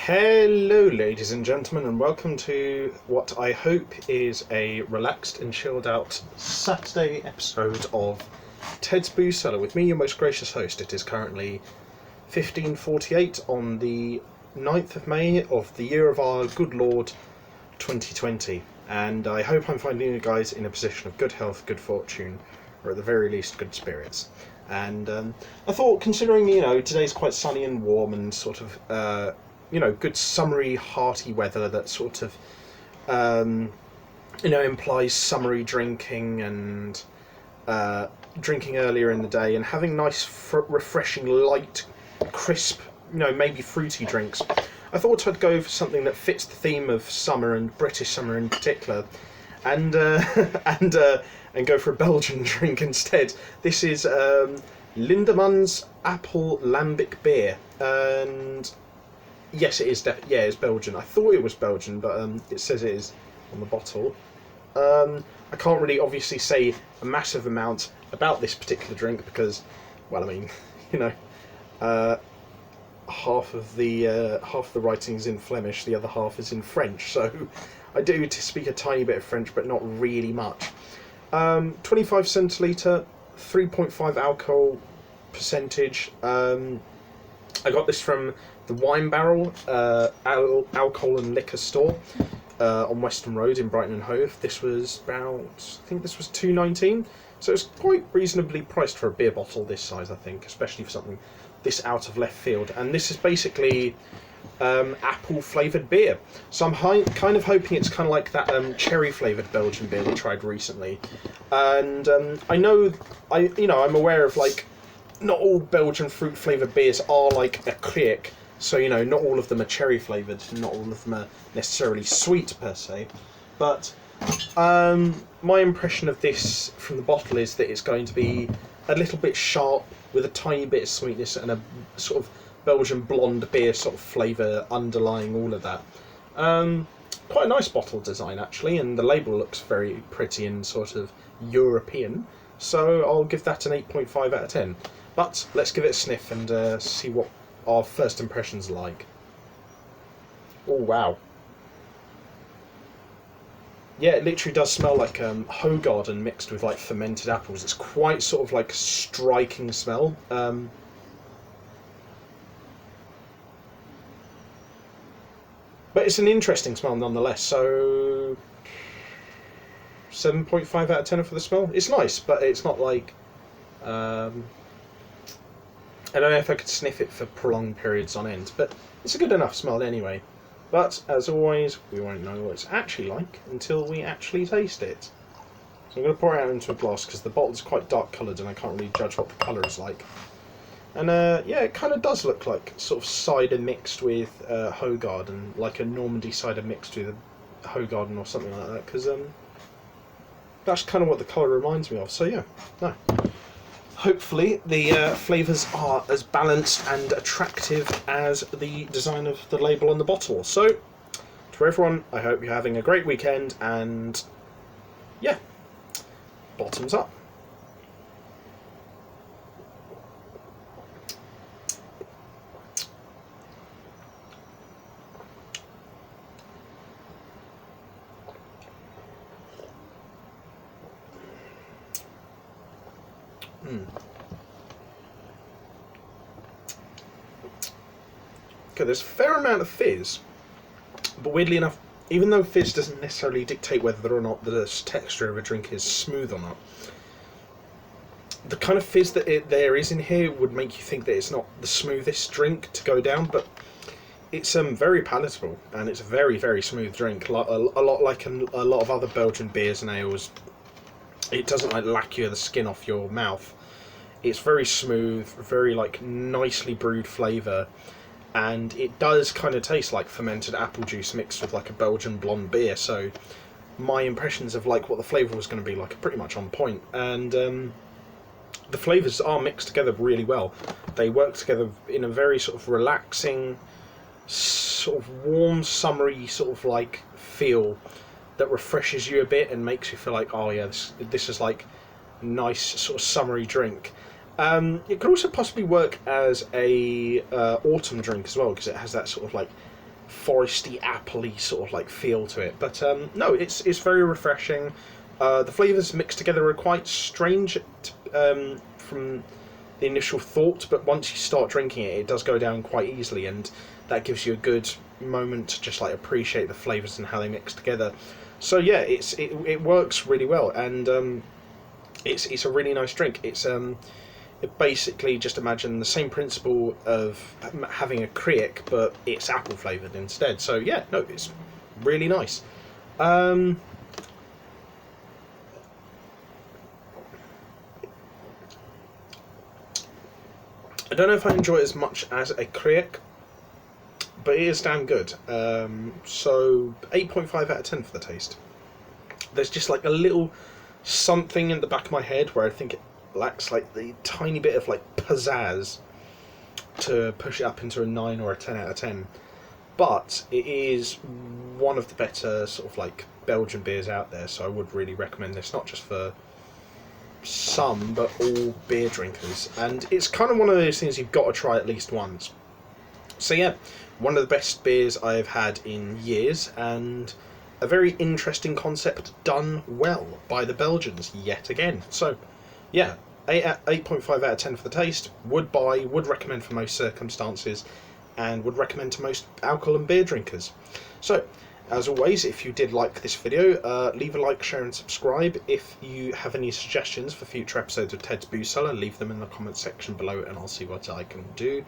Hello ladies and gentlemen, and welcome to what I hope is a relaxed and chilled out Saturday episode of Ted's Boo Cellar with me, your most gracious host. It is currently 15:48 on the 9th of May of the year of our good Lord 2020, and I hope I'm finding you guys in a position of good health, good fortune, or at the very least good spirits. And I thought, considering today's quite sunny and warm and sort of good summery, hearty weather that sort of, implies summery drinking and drinking earlier in the day and having nice, refreshing, light, crisp, maybe fruity drinks. I thought I'd go for something that fits the theme of summer and British summer in particular, and and go for a Belgian drink instead. This is Lindemans Apple Lambic Beer, and yes, it is. It's Belgian. I thought it was Belgian, but it says it is on the bottle. I can't really obviously say a massive amount about this particular drink because, well, I mean, half of the writing is in Flemish, the other half is in French. So I do speak a tiny bit of French, but not really much. 25 centiliter, 3.5 alcohol percentage. I got this from the Wine Barrel alcohol and liquor store on Western Road in Brighton and Hove. This was about, I think this was £2.19, so it's quite reasonably priced for a beer bottle this size, I think, especially for something this out of left field. And this is basically apple flavoured beer, so I'm kind of hoping it's kind of like that cherry flavoured Belgian beer we tried recently. And I'm aware of, like, not all Belgian fruit flavoured beers are like a crick, so not all of them are cherry flavoured, not all of them are necessarily sweet per se, but my impression of this from the bottle is that it's going to be a little bit sharp with a tiny bit of sweetness and a sort of Belgian blonde beer sort of flavour underlying all of that. Quite a nice bottle design actually, and the label looks very pretty and sort of European, so I'll give that an 8.5 out of 10. But let's give it a sniff and see what our first impressions are like. Oh wow. Yeah, it literally does smell like Hoegaarden mixed with like fermented apples. It's quite sort of like a striking smell. But it's an interesting smell nonetheless, so 7.5 out of 10 for the smell. It's nice, but it's not like... I don't know if I could sniff it for prolonged periods on end, but it's a good enough smell anyway. But, as always, we won't know what it's actually like until we actually taste it. So I'm going to pour it out into a glass because the bottle's quite dark coloured and I can't really judge what the colour is like. And yeah, it kind of does look like sort of cider mixed with Hoegaarden, like a Normandy cider mixed with a Hoegaarden or something like that, because that's kind of what the colour reminds me of. So yeah, no. Hopefully the flavours are as balanced and attractive as the design of the label on the bottle. So, to everyone, I hope you're having a great weekend, and yeah, bottoms up. Okay, there's a fair amount of fizz, but weirdly enough, even though fizz doesn't necessarily dictate whether or not the texture of a drink is smooth or not, the kind of fizz that there is in here would make you think that it's not the smoothest drink to go down, but it's very palatable, and it's a very, very smooth drink, a lot like a lot of other Belgian beers and ales. It doesn't like lacquer the skin off your mouth. It's very smooth, very like nicely brewed flavour, and it does kind of taste like fermented apple juice mixed with like a Belgian blonde beer. So my impressions of like what the flavour was going to be like are pretty much on point, and the flavours are mixed together really well. They work together in a very sort of relaxing, sort of warm, summery sort of like feel that refreshes you a bit and makes you feel like, oh yeah, this is like nice sort of summery drink. It could also possibly work as a autumn drink as well, because it has that sort of like foresty, appley sort of like feel to it. But no, it's very refreshing. The flavours mixed together are quite strange from the initial thought, but once you start drinking it, it does go down quite easily, and that gives you a good moment to just like appreciate the flavours and how they mix together. So yeah, it works really well, and it's a really nice drink. It's basically, just imagine the same principle of having a kriek, but it's apple flavoured instead. So yeah, no, it's really nice. I don't know if I enjoy it as much as a kriek, but it is damn good. So 8.5 out of 10 for the taste. There's just like a little something in the back of my head where I think it lacks like the tiny bit of like pizzazz to push it up into a 9 or a 10 out of 10. But it is one of the better sort of like Belgian beers out there, so I would really recommend this, not just for some, but all beer drinkers. And it's kind of one of those things you've got to try at least once. So yeah, one of the best beers I've had in years, and a very interesting concept done well by the Belgians yet again. So yeah, 8.5 out of 10 for the taste. Would buy, would recommend for most circumstances, and would recommend to most alcohol and beer drinkers. So as always, if you did like this video, leave a like, share and subscribe. If you have any suggestions for future episodes of Ted's Booze Cellar, leave them in the comment section below and I'll see what I can do.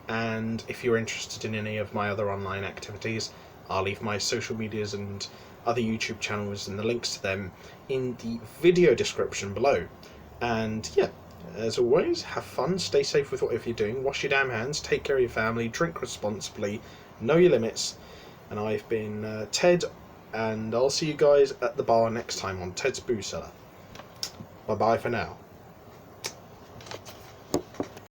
And if you're interested in any of my other online activities, I'll leave my social medias and other YouTube channels and the links to them in the video description below. And yeah, as always, have fun, stay safe with whatever you're doing, wash your damn hands, take care of your family, drink responsibly, know your limits. And I've been Ted, and I'll see you guys at the bar next time on Ted's Booze Cellar. Bye bye for now.